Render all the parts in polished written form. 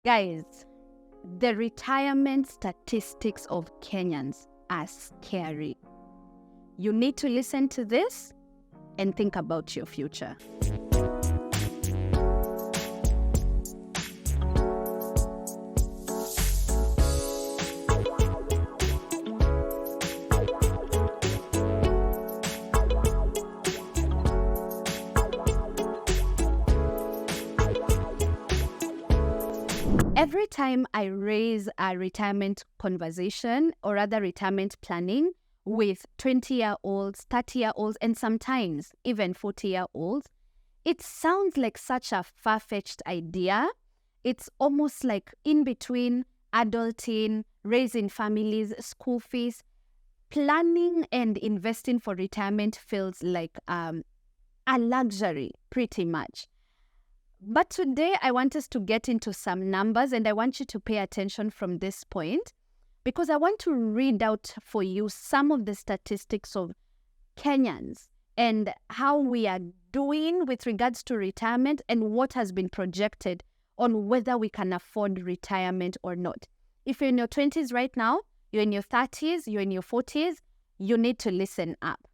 Guys, the retirement statistics of Kenyans are scary. You need to listen to this and think about your future. Every time I raise a retirement conversation or other retirement planning with 20-year-olds, 30-year-olds, and sometimes even 40-year-olds, it sounds like such a far-fetched idea. It's almost like in between adulting, raising families, school fees. Planning and investing for retirement feels like a luxury, pretty much. But today, I want us to get into some numbers, and I want you to pay attention from this point because I want to read out for you some of the statistics of Kenyans and how we are doing with regards to retirement and what has been projected on whether we can afford retirement or not. If you're in your 20s right now, you're in your 30s, you're in your 40s, you need to listen up.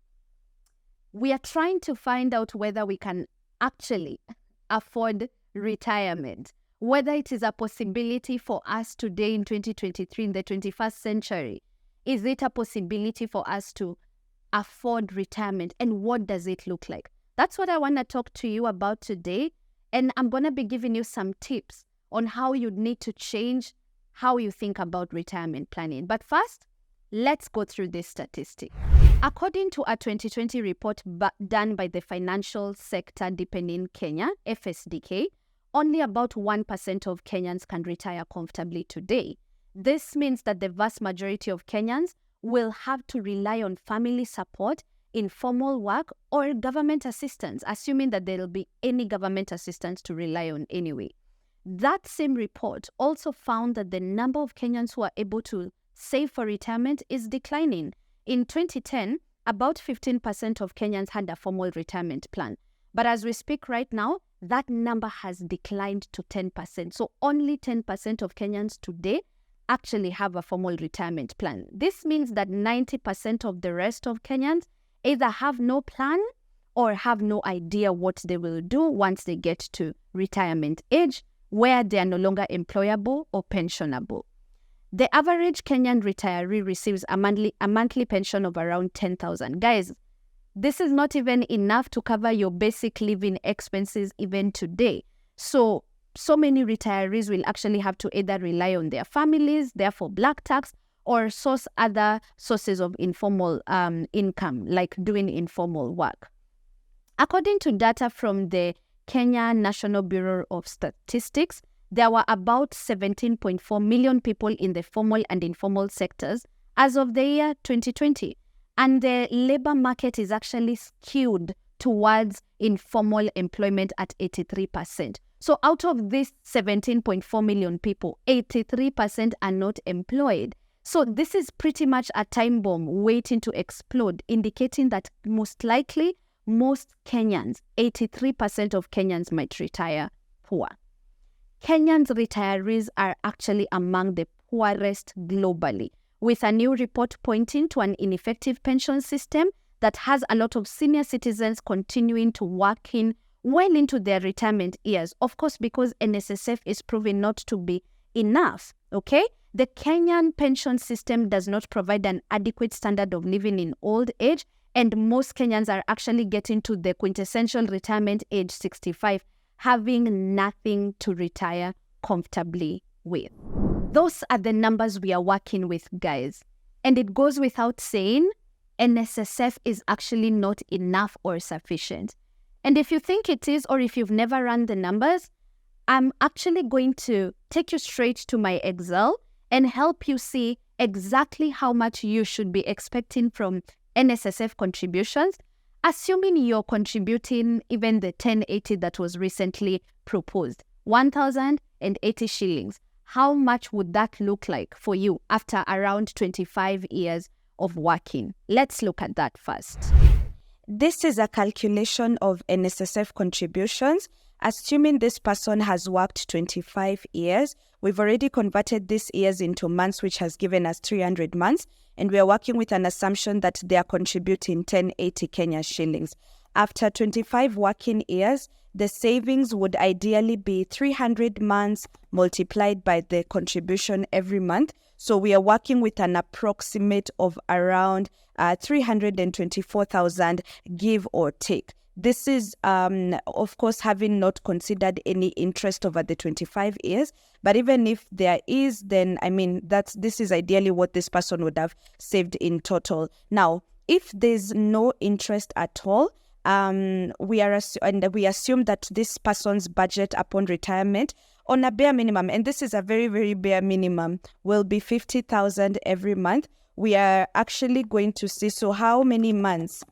We are trying to find out whether we can actually afford retirement, whether it is a possibility for us today in 2023, in the 21st century. Is it a possibility for us to afford retirement, and what does it look like? That's what I want to talk to you about today, and I'm going to be giving you some tips on how you need to change how you think about retirement planning. But first, let's go through this statistic. According to a 2020 report done by the Financial Sector Deepening Kenya, FSDK, only about 1% of Kenyans can retire comfortably today. This means that the vast majority of Kenyans will have to rely on family support, informal work, or government assistance, assuming that there will be any government assistance to rely on anyway. That same report also found that the number of Kenyans who are able to save for retirement is declining. In 2010, about 15% of Kenyans had a formal retirement plan. But as we speak right now, that number has declined to 10%. So only 10% of Kenyans today actually have a formal retirement plan. This means that 90% of the rest of Kenyans either have no plan or have no idea what they will do once they get to retirement age, where they are no longer employable or pensionable. The average Kenyan retiree receives a monthly pension of around 10,000. Guys, this is not even enough to cover your basic living expenses even today. So many retirees will actually have to either rely on their families, therefore black tax, or source other sources of informal income, like doing informal work. According to data from the Kenya National Bureau of Statistics, there were about 17.4 million people in the formal and informal sectors as of the year 2020. And the labor market is actually skewed towards informal employment at 83%. So out of these 17.4 million people, 83% are not employed. So this is pretty much a time bomb waiting to explode, indicating that most likely most Kenyans, 83% of Kenyans might retire poor. Kenyans retirees are actually among the poorest globally, with a new report pointing to an ineffective pension system that has a lot of senior citizens continuing to work in well into their retirement years. Of course, because NSSF is proven not to be enough, okay? The Kenyan pension system does not provide an adequate standard of living in old age, and most Kenyans are actually getting to the quintessential retirement age 65, having nothing to retire comfortably with. Those are the numbers we are working with, guys. And it goes without saying, NSSF is actually not enough or sufficient. And if you think it is, or if you've never run the numbers, I'm actually going to take you straight to my Excel and help you see exactly how much you should be expecting from NSSF contributions, assuming you're contributing even the 1080 that was recently proposed, 1,080 shillings. How much would that look like for you after around 25 years of working? Let's look at that first. This is a calculation of NSSF contributions assuming this person has worked 25 years, we've already converted these years into months, which has given us 300 months. And we are working with an assumption that they are contributing 1080 Kenya shillings. After 25 working years, the savings would ideally be 300 months multiplied by the contribution every month. So we are working with an approximate of around 324,000, give or take. This is, of course, having not considered any interest over the 25 years. But even if there is, then, this is ideally what this person would have saved in total. Now, if there's no interest at all, we assume that this person's budget upon retirement on a bare minimum, and this is a very, very bare minimum, will be 50,000 every month. We are actually going to see, so how many months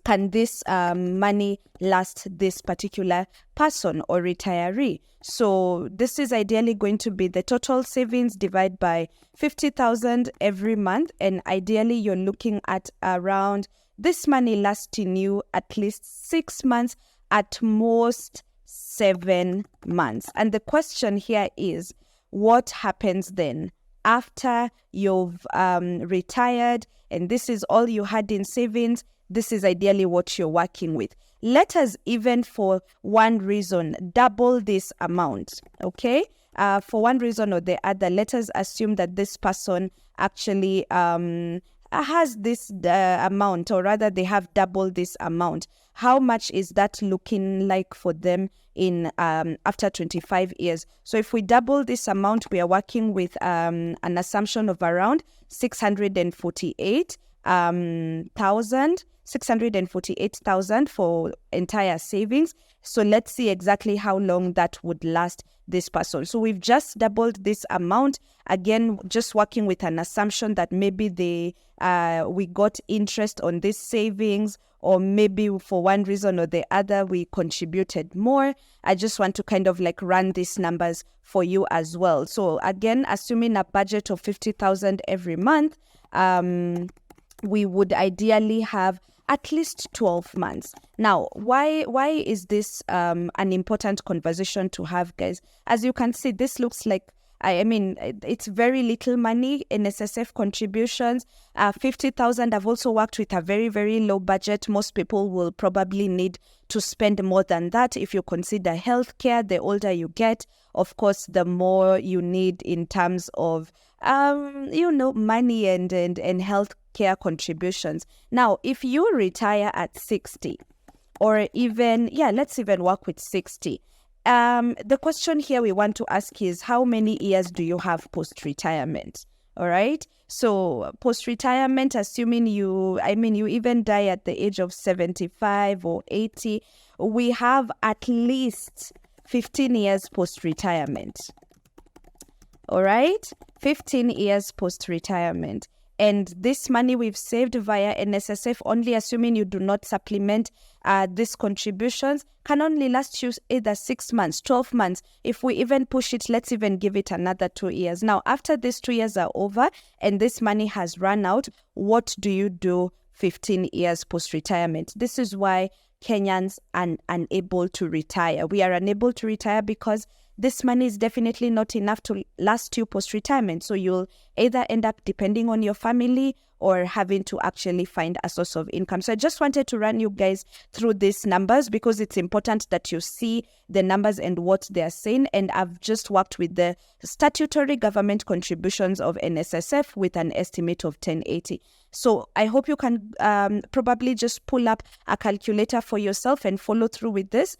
can this money last this particular person or retiree? So this is ideally going to be the total savings divided by 50,000 every month. And ideally, you're looking at around this money lasting you at least 6 months, at most 7 months. And the question here is, what happens then after you've retired and this is all you had in savings? This is ideally what you're working with. Let us, even for one reason, double this amount, okay? For one reason or the other, let us assume that this person actually has this amount, or rather they have doubled this amount. How much is that looking like for them in after 25 years? So if we double this amount, we are working with an assumption of around 648,000 for entire savings. So let's see exactly how long that would last this person. So we've just doubled this amount. Again, just working with an assumption that maybe we got interest on this savings, or maybe for one reason or the other, we contributed more. I just want to kind of like run these numbers for you as well. So again, assuming a budget of 50,000 every month, we would ideally have at least 12 months. Now, why is this an important conversation to have, guys? As you can see, this looks like, it's very little money in SSF contributions. 50,000, I've also worked with a very, very low budget. Most people will probably need to spend more than that. If you consider healthcare, the older you get, of course, the more you need in terms of, money and health care contributions. Now, if you retire at 60, or even, let's even work with 60. The question here we want to ask is, how many years do you have post-retirement? All right. So post-retirement, assuming you even die at the age of 75 or 80, we have at least 15 years post-retirement. All right. 15 years post-retirement. And this money we've saved via NSSF, only assuming you do not supplement these contributions, can only last you either 6 months, 12 months. If we even push it, let's even give it another 2 years. Now, after these 2 years are over and this money has run out, what do you do 15 years post-retirement? This is why Kenyans are unable to retire. We are unable to retire because this money is definitely not enough to last you post-retirement. So you'll either end up depending on your family or having to actually find a source of income. So I just wanted to run you guys through these numbers because it's important that you see the numbers and what they're saying. And I've just worked with the statutory government contributions of NSSF with an estimate of 1080. So I hope you can probably just pull up a calculator for yourself and follow through with this,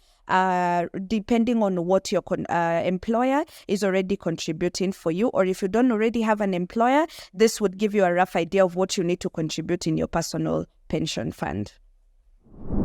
depending on what your employer is already contributing for you. Or if you don't already have an employer, this would give you a rough idea of what you need to contribute in your personal pension fund.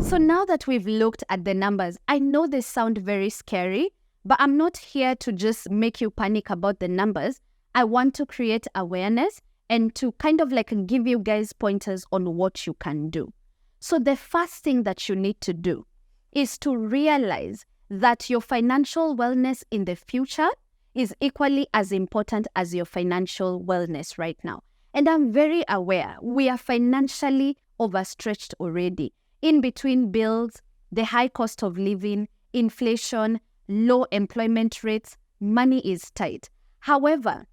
So now that we've looked at the numbers, I know they sound very scary, but I'm not here to just make you panic about the numbers. I want to create awareness and to kind of like give you guys pointers on what you can do. So the first thing that you need to do is to realize that your financial wellness in the future is equally as important as your financial wellness right now. And I'm very aware we are financially overstretched already. In between bills, the high cost of living, inflation, low employment rates, money is tight. However,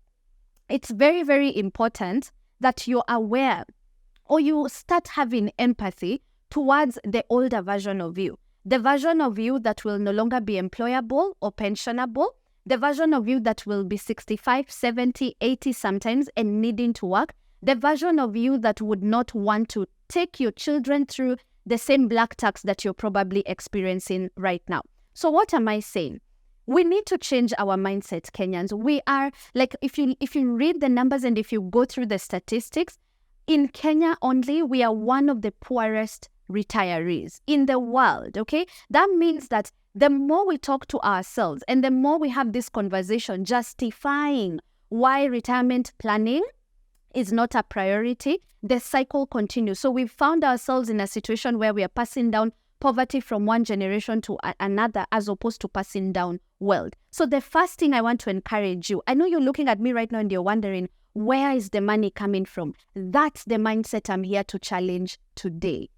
it's very, very important that you're aware or you start having empathy towards the older version of you. The version of you that will no longer be employable or pensionable. The version of you that will be 65, 70, 80 sometimes and needing to work. The version of you that would not want to take your children through the same black tax that you're probably experiencing right now. So what am I saying? We need to change our mindset, Kenyans. We are, like, if you read the numbers and if you go through the statistics, in Kenya only, we are one of the poorest retirees in the world, okay? That means that the more we talk to ourselves and the more we have this conversation justifying why retirement planning is not a priority, the cycle continues. So we've found ourselves in a situation where we are passing down poverty from one generation to another as opposed to passing down wealth. So the first thing I want to encourage you, I know you're looking at me right now and you're wondering, where is the money coming from? That's the mindset I'm here to challenge today.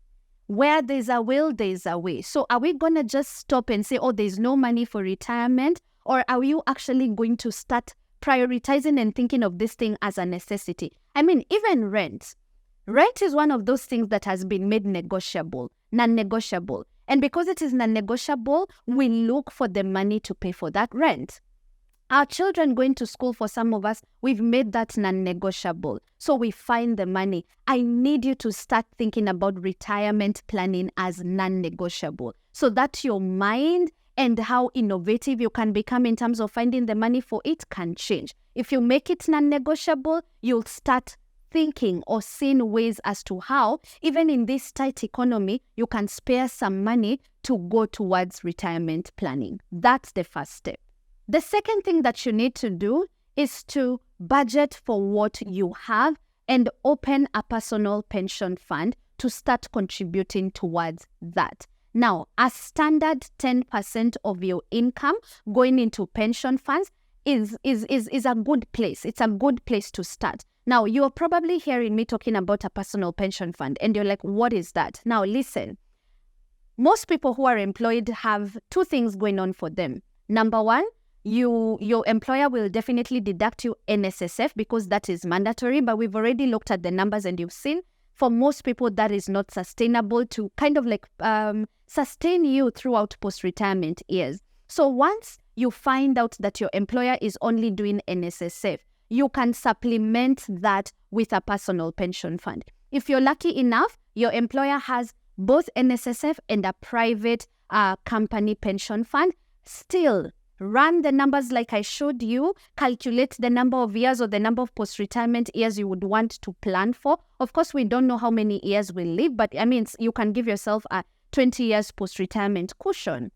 Where there's a will, there's a way. So are we going to just stop and say, oh, there's no money for retirement? Or are you actually going to start prioritizing and thinking of this thing as a necessity? I mean, even rent. Rent is one of those things that has been made negotiable, non-negotiable. And because it is non-negotiable, we look for the money to pay for that rent. Our children going to school, for some of us, we've made that non-negotiable. So we find the money. I need you to start thinking about retirement planning as non-negotiable so that your mind and how innovative you can become in terms of finding the money for it can change. If you make it non-negotiable, you'll start thinking or seeing ways as to how, even in this tight economy, you can spare some money to go towards retirement planning. That's the first step. The second thing that you need to do is to budget for what you have and open a personal pension fund to start contributing towards that. Now, a standard 10% of your income going into pension funds is a good place. It's a good place to start. Now, you're probably hearing me talking about a personal pension fund and you're like, what is that? Now, listen, most people who are employed have two things going on for them. Number one, your employer will definitely deduct you NSSF because that is mandatory, but we've already looked at the numbers and you've seen for most people that is not sustainable to kind of like sustain you throughout post-retirement years. So once you find out that your employer is only doing NSSF, you can supplement that with a personal pension fund. If you're lucky enough, your employer has both NSSF and a private company pension fund, still run the numbers like I showed you, calculate the number of years or the number of post-retirement years you would want to plan for. Of course, we don't know how many years we'll live, but I mean, you can give yourself a 20 years post-retirement cushion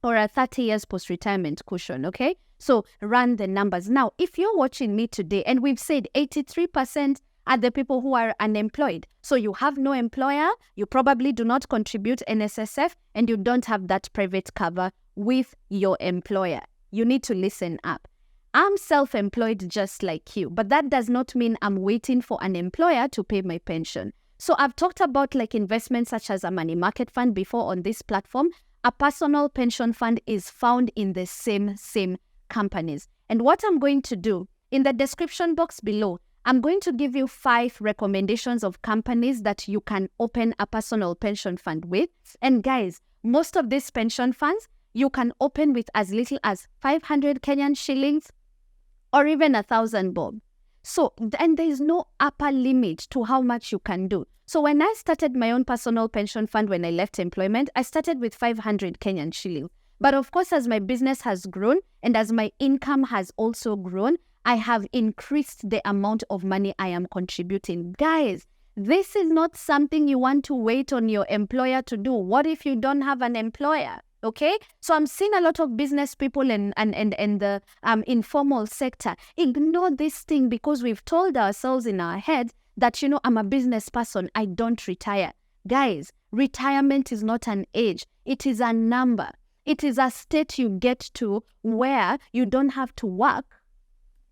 or a 30 years post-retirement cushion, okay? So run the numbers. Now, if you're watching me today and we've said 83% are the people who are unemployed. So you have no employer, you probably do not contribute NSSF, and you don't have that private cover with your employer. You need to listen up. I'm self-employed just like you, but that does not mean I'm waiting for an employer to pay my pension. So I've talked about like investments such as a money market fund before on this platform. A personal pension fund is found in the same companies. And what I'm going to do, in the description box below, I'm going to give you 5 recommendations of companies that you can open a personal pension fund with. And guys, most of these pension funds, you can open with as little as 500 Kenyan shillings or even 1,000 bob. So, and there is no upper limit to how much you can do. So when I started my own personal pension fund when I left employment, I started with 500 Kenyan shillings. But of course, as my business has grown and as my income has also grown, I have increased the amount of money I am contributing. Guys, this is not something you want to wait on your employer to do. What if you don't have an employer? Okay, so I'm seeing a lot of business people and the informal sector ignore this thing because we've told ourselves in our head that, you know, I'm a business person, I don't retire. Guys, retirement is not an age, it is a number. It is a state you get to where you don't have to work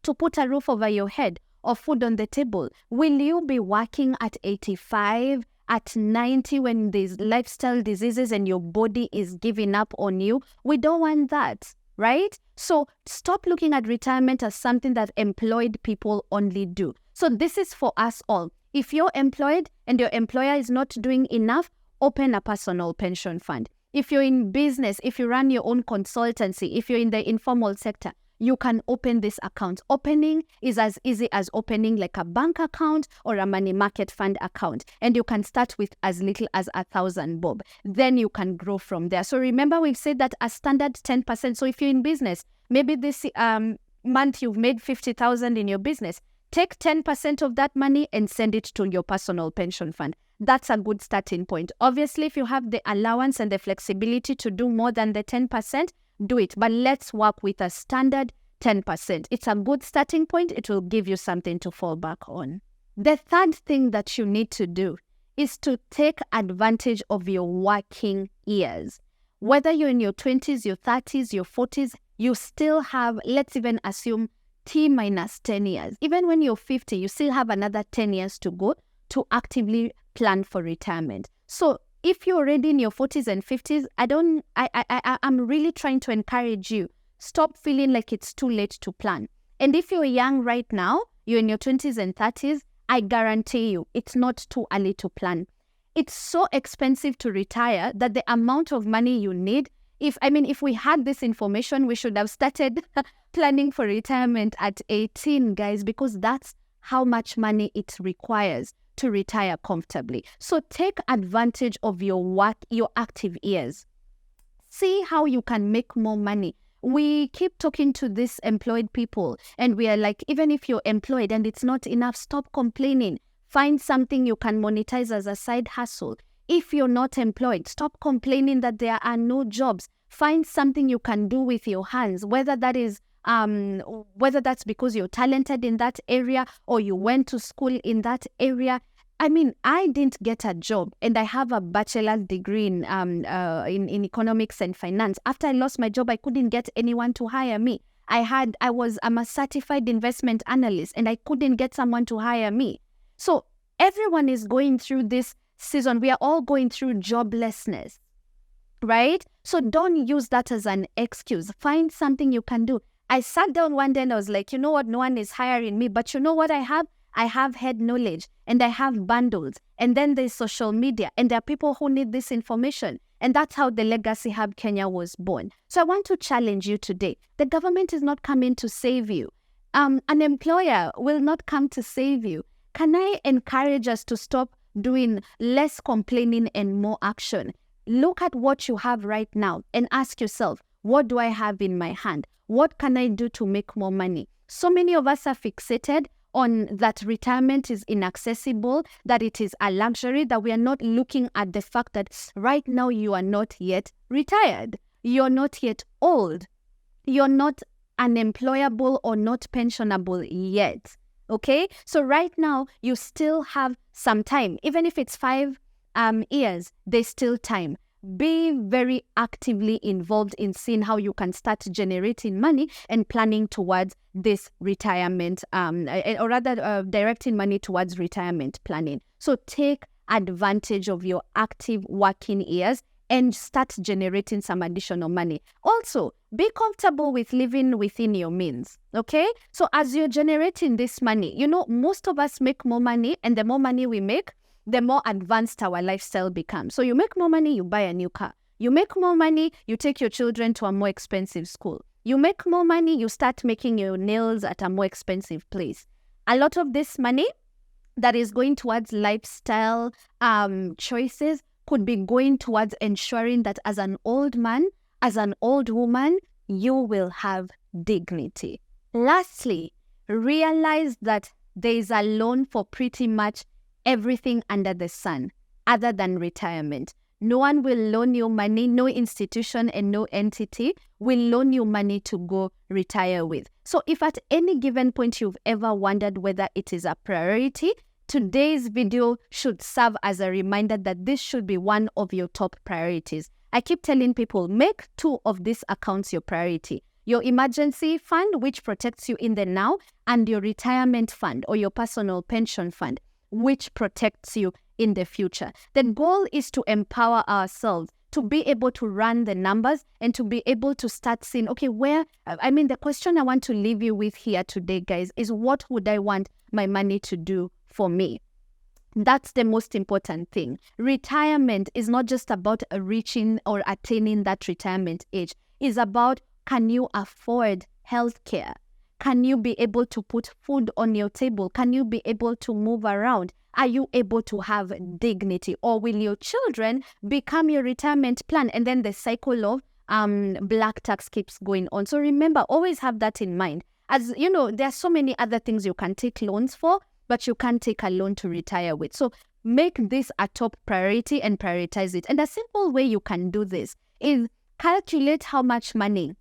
to put a roof over your head or food on the table. Will you be working at 85, at 90 when there's lifestyle diseases and your body is giving up on you. We don't want that, right? So stop looking at retirement as something that employed people only do. So this is for us all. If you're employed and your employer is not doing enough, open a personal pension fund. If you're in business, if you run your own consultancy, if you're in the informal sector, you can open this account. Opening is as easy as opening like a bank account or a money market fund account. And you can start with as little as 1,000 bob. Then you can grow from there. So remember, we've said that a standard 10%. So if you're in business, maybe this month you've made 50,000 in your business. Take 10% of that money and send it to your personal pension fund. That's a good starting point. Obviously, if you have the allowance and the flexibility to do more than the 10%, do it. But let's work with a standard 10%. It's a good starting point. It will give you something to fall back on. The third thing that you need to do is to take advantage of your working years. Whether you're in your 20s, your 30s, your 40s, you still have, let's even assume, T minus 10 years. Even when you're 50, you still have another 10 years to go to actively plan for retirement. So if you're already in your 40s and 50s, I'm really trying to encourage you, stop feeling like it's too late to plan. And if you're young right now, you're in your 20s and 30s, I guarantee you, it's not too early to plan. It's so expensive to retire that the amount of money you need, if we had this information, we should have started planning for retirement at 18, guys, because that's how much money it requires to retire comfortably. So take advantage of your active years. See how you can make more money. We keep talking to these employed people and we are like, even if you're employed and it's not enough, stop complaining. Find something you can monetize as a side hustle. If you're not employed, stop complaining that there are no jobs. Find something you can do with your hands, whether that's because you're talented in that area or you went to school in that area. I didn't get a job and I have a bachelor's degree in economics and finance. After I lost my job, I couldn't get anyone to hire me. I'm a certified investment analyst and I couldn't get someone to hire me. So everyone is going through this season. We are all going through joblessness, right? So don't use that as an excuse. Find something you can do. I sat down one day and I was like, you know what? No one is hiring me, but you know what I have? I have head knowledge and I have bundles. And then there's social media and there are people who need this information. And that's how the Legacy Hub Kenya was born. So I want to challenge you today. The government is not coming to save you. An employer will not come to save you. Can I encourage us to stop doing less complaining and more action? Look at what you have right now and ask yourself, what do I have in my hand? What can I do to make more money? So many of us are fixated on that retirement is inaccessible, that it is a luxury, that we are not looking at the fact that right now you are not yet retired. You're not yet old. You're not unemployable or not pensionable yet. Okay? So right now, you still have some time. Even if it's 5 years, there's still time. Be very actively involved in seeing how you can start generating money and planning towards this retirement, or rather directing money towards retirement planning. So take advantage of your active working years and start generating some additional money. Also, be comfortable with living within your means, okay? So as you're generating this money, most of us make more money, and the more money we make, the more advanced our lifestyle becomes. So you make more money, you buy a new car. You make more money, you take your children to a more expensive school. You make more money, you start making your nails at a more expensive place. A lot of this money that is going towards lifestyle choices could be going towards ensuring that as an old man, as an old woman, you will have dignity. Lastly, realize that there is a loan for pretty much everything under the sun other than retirement. No one will loan you money, no institution and no entity will loan you money to go retire with. So if at any given point you've ever wondered whether it is a priority, today's video should serve as a reminder that this should be one of your top priorities. I keep telling people, make 2 of these accounts your priority. Your emergency fund, which protects you in the now, and your retirement fund or your personal pension fund, which protects you in the future. The goal is to empower ourselves to be able to run the numbers and to be able to start seeing, okay, the question I want to leave you with here today, guys, is what would I want my money to do for me? That's the most important thing. Retirement is not just about reaching or attaining that retirement age. It's about, can you afford healthcare? Can you be able to put food on your table? Can you be able to move around? Are you able to have dignity? Or will your children become your retirement plan? And then the cycle of black tax keeps going on. So remember, always have that in mind. As you know, there are so many other things you can take loans for, but you can't take a loan to retire with. So make this a top priority and prioritize it. And a simple way you can do this is calculate how much money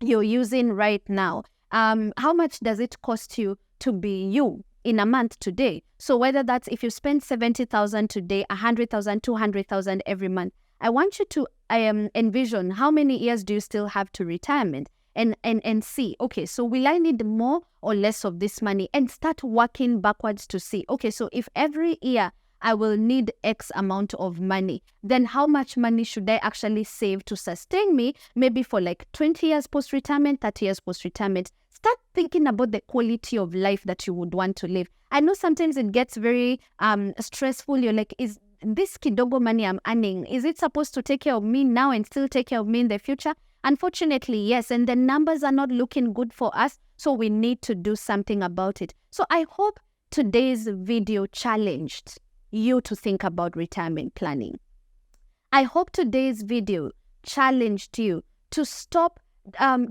you're using right now. How much does it cost you to be you in a month today? So whether that's, if you spend 70,000 today, 100,000, 200,000 every month, I want you to envision how many years do you still have to retirement, and see, okay, so will I need more or less of this money, and start working backwards to see, okay, so if every year I will need X amount of money, then how much money should I actually save to sustain me, maybe for like 20 years post-retirement, 30 years post-retirement. Start thinking about the quality of life that you would want to live. I know sometimes it gets very stressful. You're like, is this kidogo money I'm earning, is it supposed to take care of me now and still take care of me in the future? Unfortunately, yes, and the numbers are not looking good for us, so we need to do something about it. So I hope today's video challenged you to think about retirement planning. I hope today's video challenged you to stop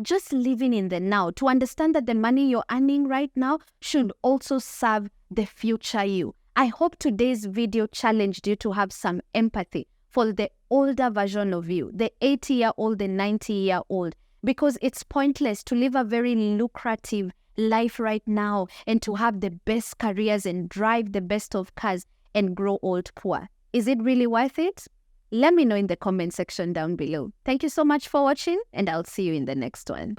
just living in the now, to understand that the money you're earning right now should also serve the future you. I hope today's video challenged you to have some empathy for the older version of you, the 80-year-old, the 90-year-old, because it's pointless to live a very lucrative life right now and to have the best careers and drive the best of cars and grow old poor. Is it really worth it? Let me know in the comment section down below. Thank you so much for watching, and I'll see you in the next one.